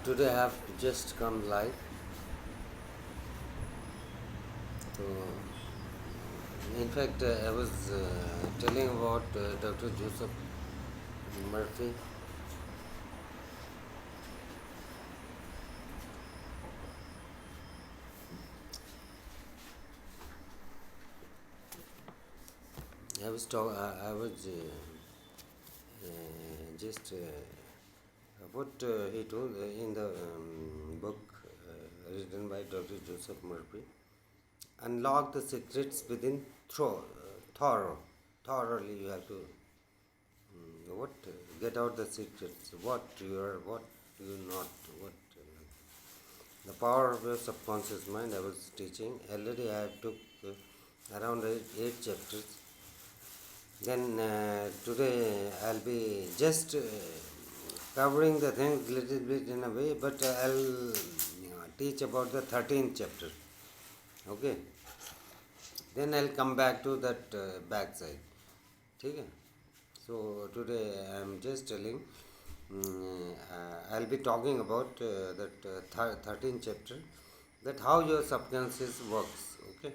today I have just come live. So, in fact, I was telling about Dr. Joseph Murphy. I was just what he told in the book written by Dr. Joseph Murphy. Unlock the secrets within thoroughly. You have to get out the secrets. What you are, what you are not, what. The power of your subconscious mind. I was teaching. Already I took around eight chapters. Then today I'll be just covering the things little bit in a way, but I'll teach about the 13th chapter. Okay. Then I'll come back to that back side. Okay. So today I'm just telling. I'll be talking about that 13th chapter, that how your subconscious works. Okay.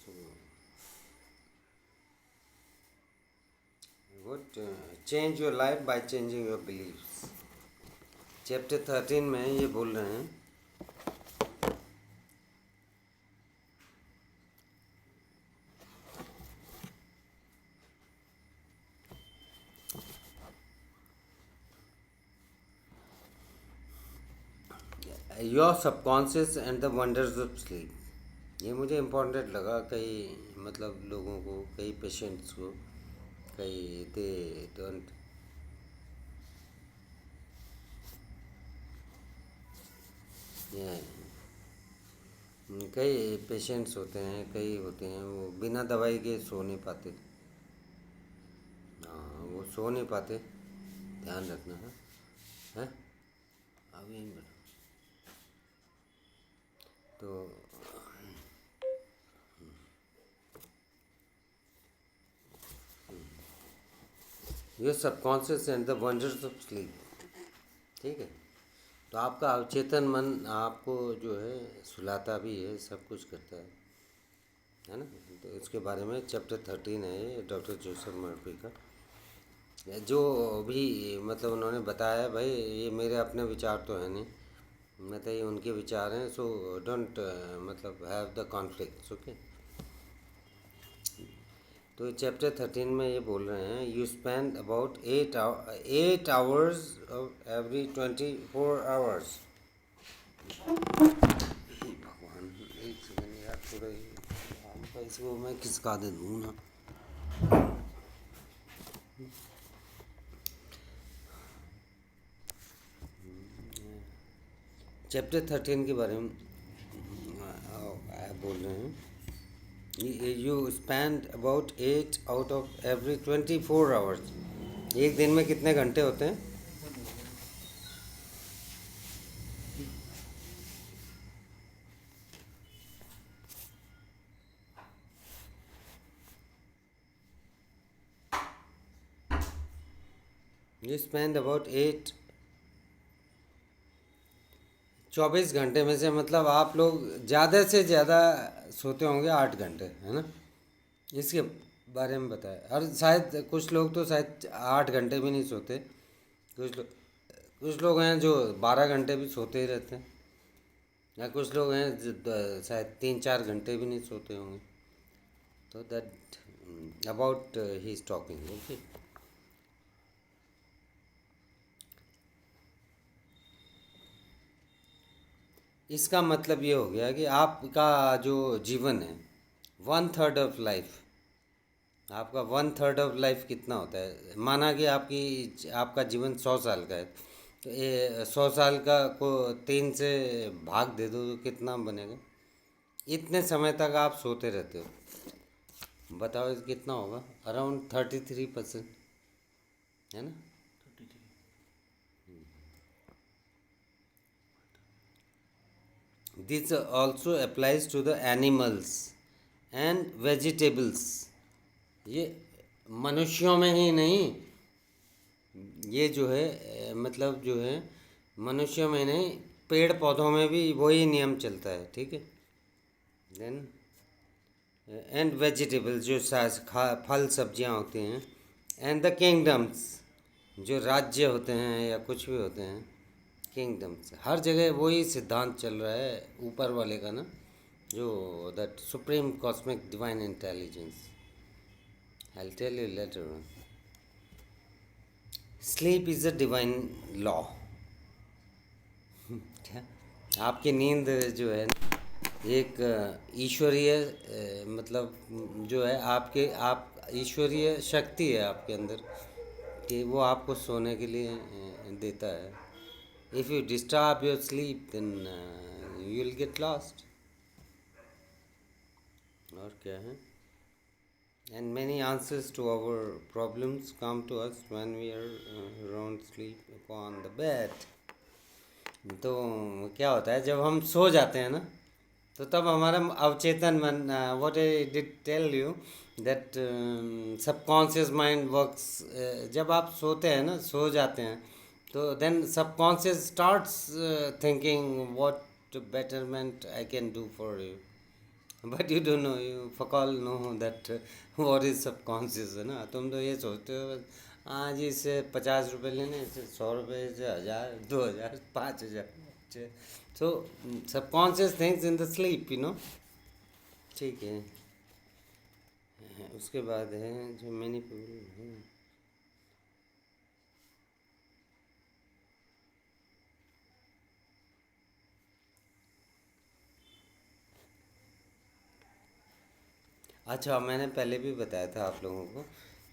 So what change your life by changing your beliefs. Chapter 13 में ये बोल रहे हैं your subconscious and the wonders of sleep. ये मुझे important लगा। कई मतलब लोगों को, कई पेशेंट्स को, कई दे डोंट कई पेशेंट्स होते हैं, कई होते हैं वो बिना दवाई के सो नहीं पाते। हाँ, वो सो नहीं पाते। ध्यान रखना है, हैं? अब यहीं बैठो। तो ये subconscious and the wonders of sleep. ठीक है। तो आपका अवचेतन मन आपको जो है सुलाता भी है, सब कुछ करता है ना। तो इसके बारे में चैप्टर 13 है ये डॉक्टर जोसेफ मर्फी का। जो भी मतलब उन्होंने बताया, भाई ये मेरे अपने विचार तो है नहीं, मतलब ये उनके विचार हैं। सो डोंट मतलब हैव द कॉन्फ्लिक्ट्स। ओके। तो चैप्टर 13 में ये बोल रहे हैं, you spend about 8 hours of every 24 hours. भगवान, एक सेकेंड यार, थोड़ा ही इसको मैं किसका दे दूँ ना। चैप्टर 13 के बारे में बोल रहे हैं, you spend about 8 out of every 24 hours. एक दिन में कितने घंटे होते हैं? यू स्पेंड अबाउट 24 घंटे में से मतलब आप लोग ज़्यादा से ज़्यादा सोते होंगे 8 घंटे, है ना। इसके बारे में बताया। और शायद कुछ लोग तो शायद 8 घंटे भी नहीं सोते। कुछ लोग हैं जो 12 घंटे भी सोते ही रहते हैं, या कुछ लोग हैं जो शायद 3-4 घंटे भी नहीं सोते होंगे। तो that about he is talking. Okay. इसका मतलब ये हो गया कि आपका जो जीवन है 1/3 ऑफ लाइफ, आपका 1/3 ऑफ लाइफ कितना होता है? माना कि आपका जीवन 100 साल का है, तो ये 100 साल का को 3 से भाग दे दो तो कितना बनेगा? इतने समय तक आप सोते रहते हो। बताओ कितना होगा? अराउंड 33%, है ना। This also applies to the animals and vegetables. ये मनुष्यों में ही नहीं, ये जो है मतलब जो है मनुष्यों में नहीं, पेड़ पौधों में भी वही नियम चलता है, ठीक है। देन एंड वेजिटेबल्स, जो फल सब्जियां होती हैं, एंड द किंगडम्स, जो राज्य होते हैं या कुछ भी होते हैं, किंगडम्स, हर जगह वही सिद्धांत चल रहा है ऊपर वाले का ना, जो that supreme cosmic divine intelligence. I will tell you later on. Sleep is a divine law. क्या? आपकी नींद जो है ना, एक ईश्वरीय मतलब जो है आपके, आप ईश्वरीय शक्ति है आपके अंदर, कि वो आपको सोने के लिए देता है। If you disturb your sleep then you will get lost. और क्या है? And many answers to our problems come to us when we are around sleep upon the bed. तो क्या होता है, जब हम सो जाते हैं ना, तो तब हमारा अवचेतन मन, what I did tell you, that subconscious mind works. जब आप सोते हैं ना, सो जाते हैं, तो then subconscious starts thinking what betterment I can do for you, but you don't know, you fuck all know that what is subconscious, है ना। तुम तो ये सोचते हो बस, हाँ जी इससे 50 रुपये लेने, इससे 100 रुपये, इससे 1000, 2000, 5000। So subconscious things in the sleep, ठीक है। उसके बाद है जो मैनी पीपल हैं। अच्छा, मैंने पहले भी बताया था आप लोगों को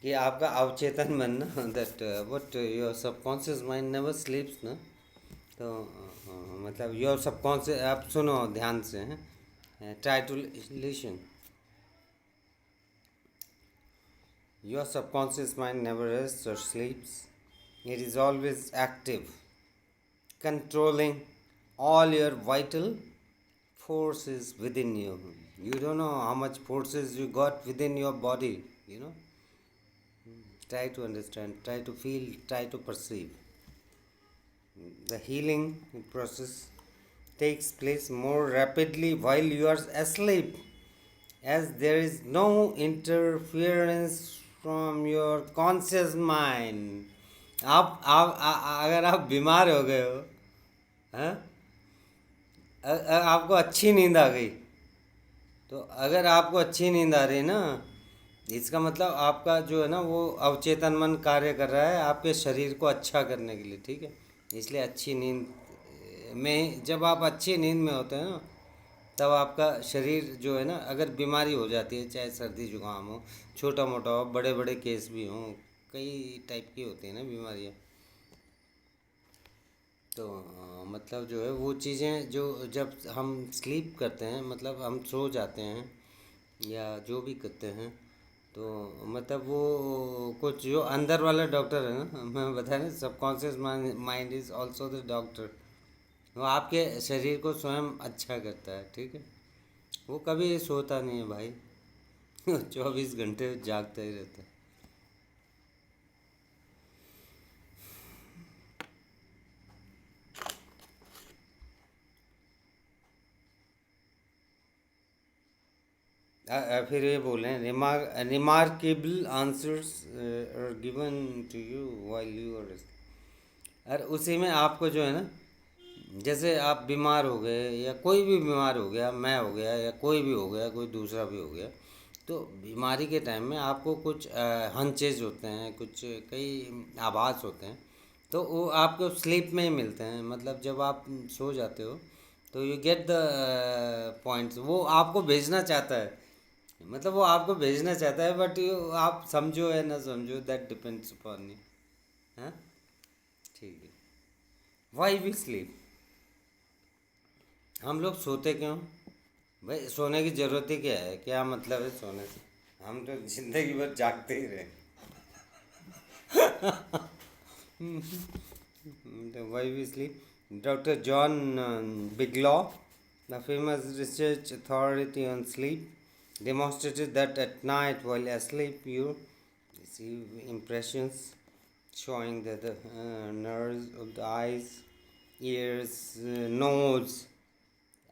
कि आपका अवचेतन मन ना, that what your subconscious mind never स्लीप्स ना। तो मतलब योर सबकॉन्शियस, आप सुनो ध्यान से हैं, try to listen. Your subconscious mind never rest or sleeps, it is always active, controlling all your vital forces within you. You don't know how much forces you got within your body. Try to understand, try to feel, try to perceive. The healing process takes place more rapidly while you are asleep, as there is no interference from your conscious mind. अगर आप बीमार हो गए हो, हाँ, आपको अच्छी नींद आ गई, तो अगर आपको अच्छी नींद आ रही ना, इसका मतलब आपका जो है ना, वो अवचेतन मन कार्य कर रहा है आपके शरीर को अच्छा करने के लिए, ठीक है। इसलिए अच्छी नींद में, जब आप अच्छी नींद में होते हैं ना, तब आपका शरीर जो है ना, अगर बीमारी हो जाती है, चाहे सर्दी जुकाम हो, छोटा मोटा हो, बड़े बड़े केस भी हों, कई टाइप की होती हैं ना बीमारियाँ, तो मतलब जो है वो चीज़ें जो, जब हम स्लीप करते हैं, मतलब हम सो जाते हैं या जो भी करते हैं, तो मतलब वो कुछ जो अंदर वाला डॉक्टर है ना, मैं बताया ना, subconscious mind is also the doctor. वो आपके शरीर को स्वयं अच्छा करता है, ठीक है। वो कभी सोता नहीं है भाई, 24 घंटे जागता ही रहता है। फिर ये बोले, remarkable answers are given to you while you are, और उसी में आपको जो है ना, जैसे आप बीमार हो गए या कोई भी बीमार हो गया, मैं हो गया या कोई भी हो गया, कोई दूसरा भी हो गया, तो बीमारी के टाइम में आपको कुछ हंचेज होते हैं, कुछ कई आभास होते हैं, तो वो आपको स्लीप में ही मिलते हैं। मतलब जब आप सो जाते हो, तो यू गेट द पॉइंट्स, वो आपको भेजना चाहता है, मतलब वो आपको भेजना चाहता है, बट यू, आप समझो या ना समझो, दैट डिपेंड्स अपॉन यू। हाँ, ठीक है। वाई वी स्लीप, हम लोग सोते क्यों? भाई सोने की ज़रूरत ही क्या है, क्या मतलब है सोने से? हम तो जिंदगी भर जागते ही रहे। Why we sleep, doctor John Bigelow, the famous research authority on sleep, demonstrated that at night while asleep you receive impressions showing that the nerves of the eyes ears, nose.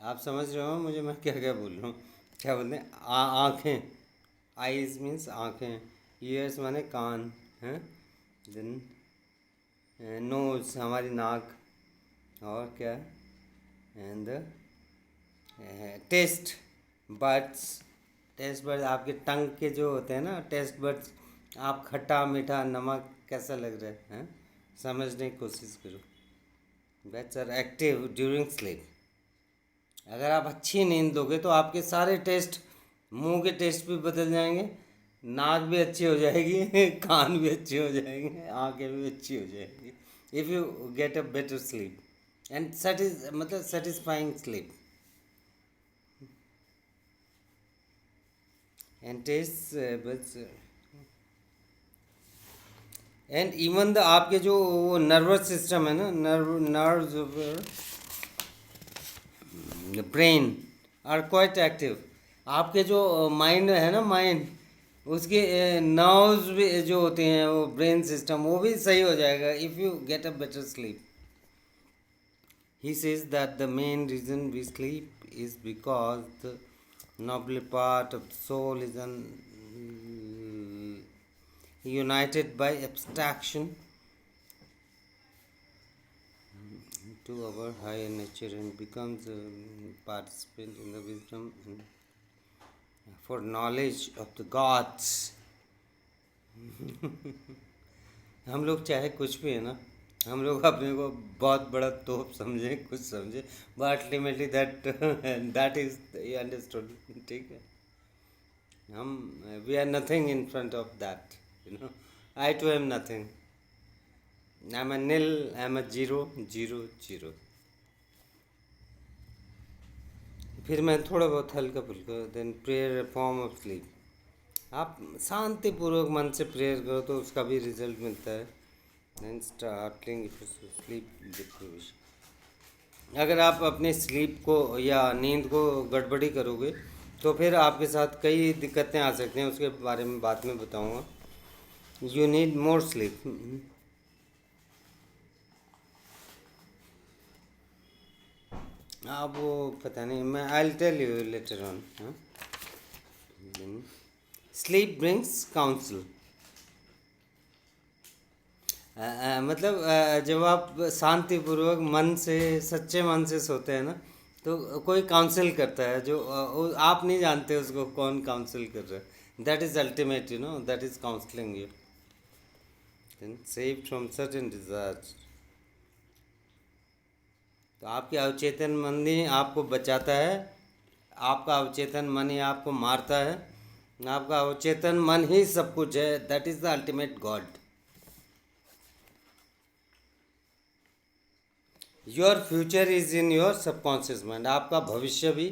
आप समझ रहे हो मुझे मैं क्या क्या बोल रहा हूँ? क्या बोलते हैं? आँखें। आइज मीन्स आँखें। ईयर्स माने कान हैं। देन नोज हमारी नाक। और क्या? And taste buds. Taste buds आपके टंग के जो होते हैं ना टेस्ट बर्ड्स। आप खट्टा मीठा नमक कैसा लग रहा है हैं? समझने की कोशिश करो। Bats are active during sleep. अगर आप अच्छी नींद लोगे तो आपके सारे टेस्ट, मुंह के टेस्ट भी बदल जाएंगे, नाक भी अच्छी हो जाएगी कान भी अच्छे हो जाएंगे, आंखें भी अच्छी हो जाएंगी, if you get a better sleep and मतलब सेटिस्फाइंग स्लीप एंड टेस्ट बस। एंड इवन द आपके जो नर्वस सिस्टम है ना, nerves brain are quite active. आपके जो माइंड है ना, माइंड उसके नर्व्स भी जो होते हैं वो ब्रेन सिस्टम वो भी सही हो जाएगा if you get a better sleep. He says that the main reason we sleep is because the noble part of the soul is un united by abstraction to our higher nature and becomes a participant in the wisdom for knowledge of the gods. हम लोग चाहे कुछ भी है ना, हम लोग अपने को बहुत बड़ा तोप समझे, कुछ समझे, but ultimately that is you understood. ठीक है, हम we are nothing in front of that, you know. I too am nothing. I am a nil, I am a zero, zero zero. फिर मैं थोड़ा बहुत हल्का फुल्का। Then prayer form of sleep. आप शांतिपूर्वक मन से प्रेयर करो तो उसका भी रिजल्ट मिलता है। Then starting sleep deprivation. अगर आप अपने स्लीप को या नींद को गड़बड़ी करोगे तो फिर आपके साथ कई दिक्कतें आ सकती हैं, उसके बारे में बाद में बताऊंगा। You need more sleep. अब वो पता नहीं, मैं I tell you later on. Sleep brings counsel. मतलब जब आप शांतिपूर्वक मन से, सच्चे मन से सोते हैं ना, तो कोई काउंसिल करता है जो आप नहीं जानते उसको कौन काउंसिल कर रहा है। That is ultimate, you know, that is counselling you. Then save from certain desires. तो आपके अवचेतन मन ही आपको बचाता है, आपका अवचेतन मन ही आपको मारता है। आपका अवचेतन मन ही सब कुछ है। That is the ultimate God. Your future is in your subconscious mind. आपका भविष्य भी,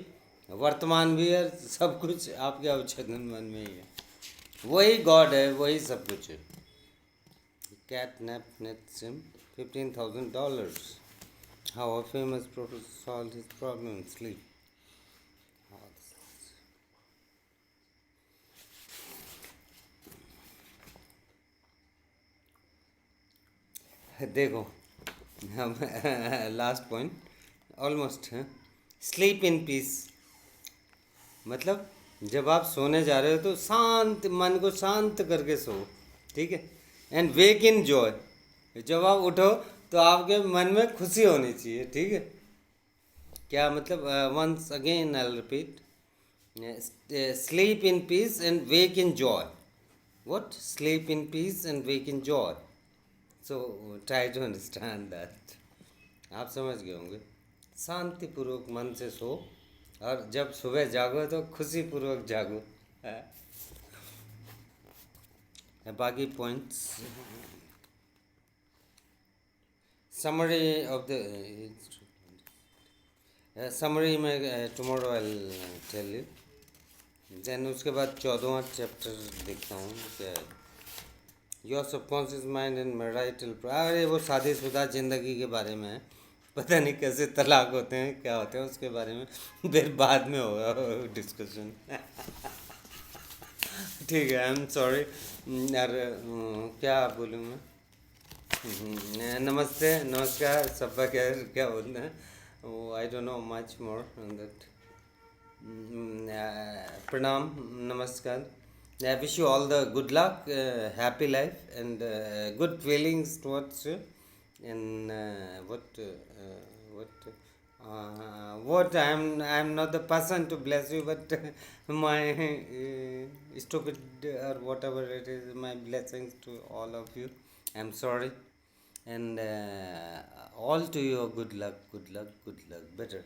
वर्तमान भी है, सब कुछ आपके अवचेतन मन में ही है। वही गॉड है, वही सब कुछ है। Cat nap nets him $15,000. How a famous professor solved his problem in sleep. देखो, हम लास्ट पॉइंट ऑलमोस्ट है। Sleep in piece. मतलब जब आप सोने जा रहे हो तो शांत मन को शांत करके सो, ठीक है। And wake in Joy. जब आप उठो तो आपके मन में खुशी होनी चाहिए, ठीक है। क्या मतलब? Once again I repeat, sleep in peace and wake in joy. What? Sleep in peace and wake in joy. So try to understand that. आप समझ गए होंगे। शांतिपूर्वक मन से सो, और जब सुबह जागो तो खुशीपूर्वक जागो। बाकी points, summary of the summary में tomorrow I tell you. Then उसके बाद 14वां चैप्टर देखता हूँ क्या है। Your subconscious mind and marital. अरे वो शादीशुदा ज़िंदगी के बारे में है। पता नहीं कैसे तलाक होते हैं, क्या होते हैं, उसके बारे में फिर बाद में होगा डिस्कशन। ठीक है, आई एम सॉरी यार। क्या बोलूँ मैं? नमस्ते नमस्कार सबका क्या बोलना है वो I don't know much more on that pranam namaskar. I wish you all the good luck, happy life, and good feelings towards you. And what I'm not the person to bless you, but my stupid or whatever it is, my blessings to all of you. I'm sorry, and all to you. Good luck, good luck, good luck. Better.